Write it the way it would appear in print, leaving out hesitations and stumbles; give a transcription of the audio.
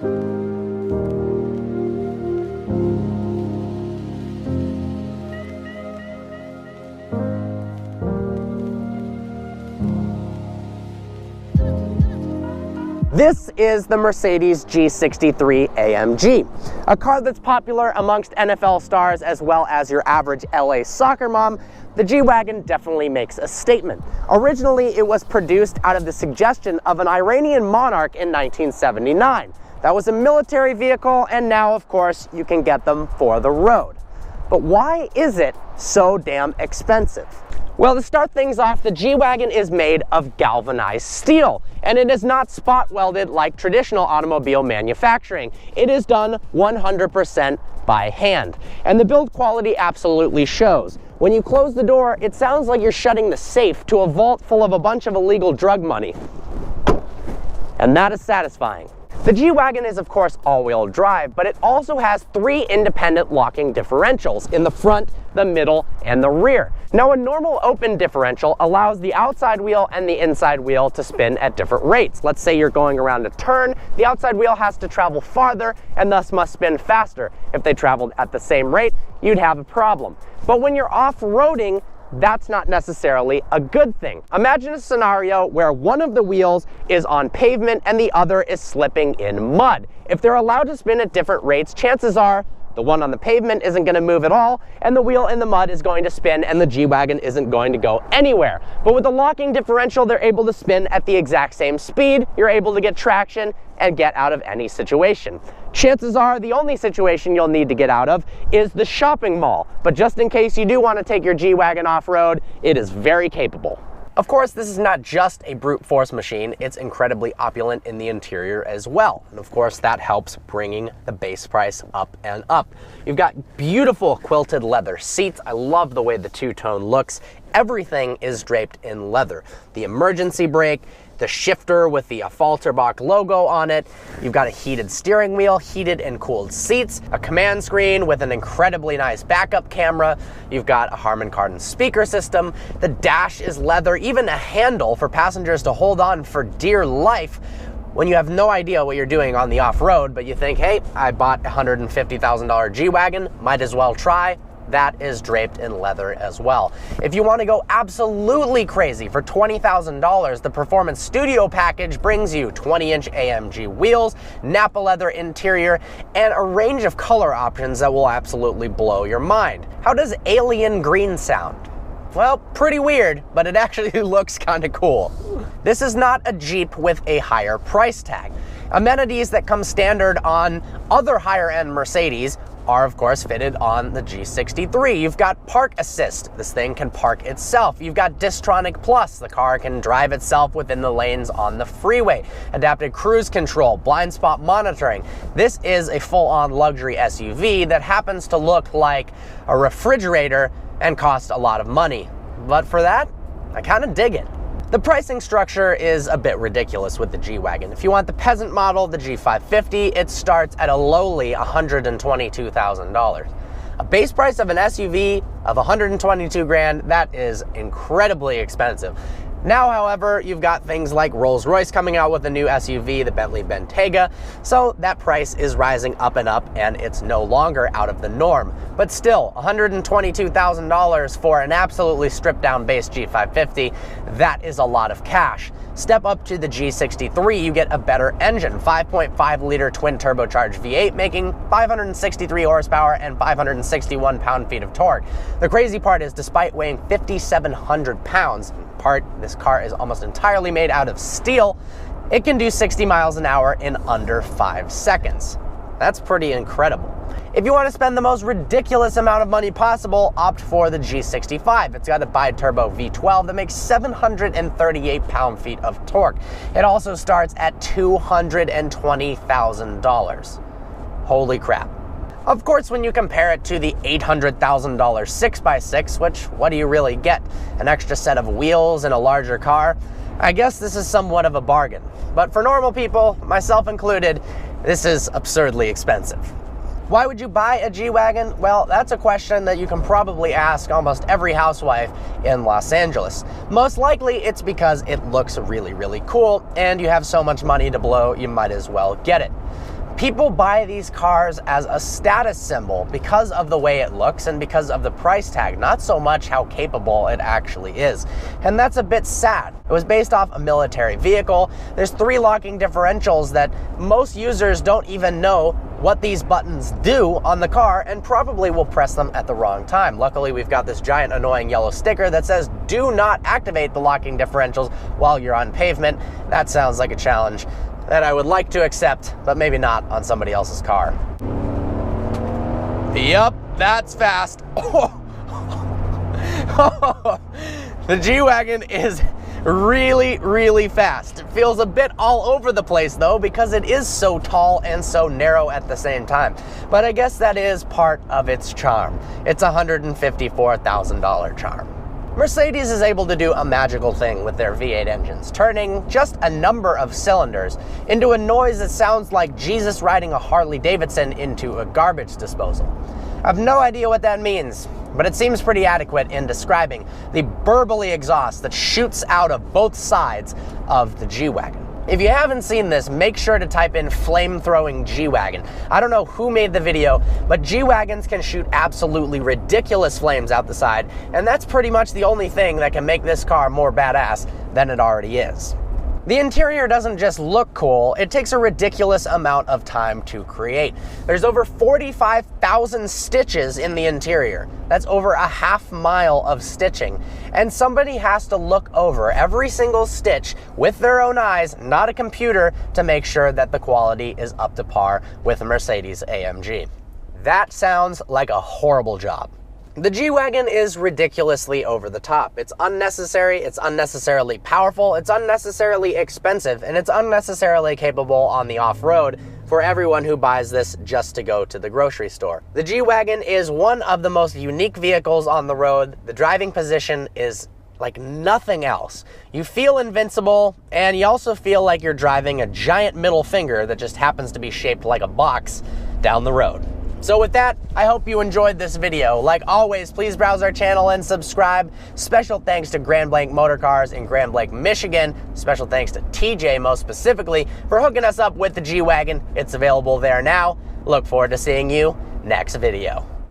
This is the Mercedes G63 AMG, a car that's popular amongst NFL stars as well as your average LA soccer mom. The G-Wagon definitely makes a statement. Originally, it was produced out of the suggestion of an Iranian monarch in 1979. That was a military vehicle, and now, of course, you can get them for the road. But why is it so damn expensive? Well, to start things off, the G-Wagon is made of galvanized steel, and it is not spot welded like traditional automobile manufacturing. It is done 100% by hand, and the build quality absolutely shows. When you close the door, it sounds like you're shutting the safe to a vault full of a bunch of illegal drug money. And that is satisfying. The G-Wagon is of course all-wheel drive, but it also has 3 independent locking differentials in the front, the middle, and the rear. Now, a normal open differential allows the outside wheel and the inside wheel to spin at different rates. Let's say you're going around a turn, the outside wheel has to travel farther and thus must spin faster. If they traveled at the same rate, you'd have a problem. But when you're off-roading, that's not necessarily a good thing. Imagine a scenario where one of the wheels is on pavement and the other is slipping in mud. If they're allowed to spin at different rates, chances are the one on the pavement isn't going to move at all, and the wheel in the mud is going to spin, and the G-Wagon isn't going to go anywhere. But with the locking differential, they're able to spin at the exact same speed. You're able to get traction and get out of any situation. Chances are the only situation you'll need to get out of is the shopping mall. But just in case you do want to take your G-Wagon off-road, it is very capable. Of course, this is not just a brute force machine, it's incredibly opulent in the interior as well. And of course, that helps bringing the base price up and up. You've got beautiful quilted leather seats. I love the way the two-tone looks. Everything is draped in leather. The emergency brake, the shifter with the Falterbach logo on it. You've got a heated steering wheel, heated and cooled seats, a command screen with an incredibly nice backup camera. You've got a Harman Kardon speaker system. The dash is leather, even a handle for passengers to hold on for dear life when you have no idea what you're doing on the off-road, but you think, hey, I bought a $150,000 G-Wagon, might as well try. That is draped in leather as well. If you want to go absolutely crazy, for $20,000, the Performance Studio package brings you 20-inch AMG wheels, Napa leather interior, and a range of color options that will absolutely blow your mind. How does alien green sound? Well, pretty weird, but it actually looks kind of cool. This is not a Jeep with a higher price tag. Amenities that come standard on other higher-end Mercedes are of course fitted on the G63. You've got park assist. This thing can park itself. You've got Distronic Plus. The car can drive itself within the lanes on the freeway. Adaptive cruise control, blind spot monitoring. This is a full-on luxury SUV that happens to look like a refrigerator and cost a lot of money. But for that, I kind of dig it. The pricing structure is a bit ridiculous with the G-Wagon. If you want the peasant model, the G550, it starts at a lowly $122,000. A base price of an SUV of $122 grand, that is incredibly expensive. Now, however, you've got things like Rolls-Royce coming out with a new SUV, the Bentley Bentayga, so that price is rising up and up, and it's no longer out of the norm. But still, $122,000 for an absolutely stripped-down base G550, that is a lot of cash. Step up to the G63, you get a better engine, 5.5-liter twin-turbocharged V8, making 563 horsepower and 561 pound-feet of torque. The crazy part is, despite weighing 5,700 pounds, this car is almost entirely made out of steel, it can do 60 miles an hour in under 5 seconds. That's pretty incredible. If you want to spend the most ridiculous amount of money possible, opt for the G65. It's got a bi-turbo V12 that makes 738 pound-feet of torque. It also starts at $220,000. Holy crap. Of course, when you compare it to the $800,000 6x6, which, what do you really get? An extra set of wheels in a larger car? I guess this is somewhat of a bargain. But for normal people, myself included, this is absurdly expensive. Why would you buy a G-Wagon? Well, that's a question that you can probably ask almost every housewife in Los Angeles. Most likely, it's because it looks really, really cool, and you have so much money to blow, you might as well get it. People buy these cars as a status symbol because of the way it looks and because of the price tag, not so much how capable it actually is. And that's a bit sad. It was based off a military vehicle. There's 3 locking differentials that most users don't even know what these buttons do on the car and probably will press them at the wrong time. Luckily, we've got this giant annoying yellow sticker that says, "Do not activate the locking differentials while you're on pavement." That sounds like a challenge that I would like to accept, but maybe not on somebody else's car. Yup, that's fast. The G-Wagon is really, really fast. It feels a bit all over the place though, because it is so tall and so narrow at the same time. But I guess that is part of its charm. It's a $154,000 charm. Mercedes is able to do a magical thing with their V8 engines, turning just a number of cylinders into a noise that sounds like Jesus riding a Harley Davidson into a garbage disposal. I have no idea what that means, but it seems pretty adequate in describing the burbly exhaust that shoots out of both sides of the G-Wagon. If you haven't seen this, make sure to type in flame-throwing G-Wagon. I don't know who made the video, but G-Wagons can shoot absolutely ridiculous flames out the side, and that's pretty much the only thing that can make this car more badass than it already is. The interior doesn't just look cool, it takes a ridiculous amount of time to create. There's over 45,000 stitches in the interior. That's over a half-mile of stitching. And somebody has to look over every single stitch with their own eyes, not a computer, to make sure that the quality is up to par with a Mercedes AMG. That sounds like a horrible job. The G-Wagon is ridiculously over the top. It's unnecessary, it's unnecessarily powerful, it's unnecessarily expensive, and it's unnecessarily capable on the off-road for everyone who buys this just to go to the grocery store. The G-Wagon is one of the most unique vehicles on the road. The driving position is like nothing else. You feel invincible, and you also feel like you're driving a giant middle finger that just happens to be shaped like a box down the road. So with that, I hope you enjoyed this video. Like always, please browse our channel and subscribe. Special thanks to Grand Blanc Motor Cars in Grand Blanc, Michigan. Special thanks to TJ most specifically for hooking us up with the G-Wagon. It's available there now. Look forward to seeing you next video.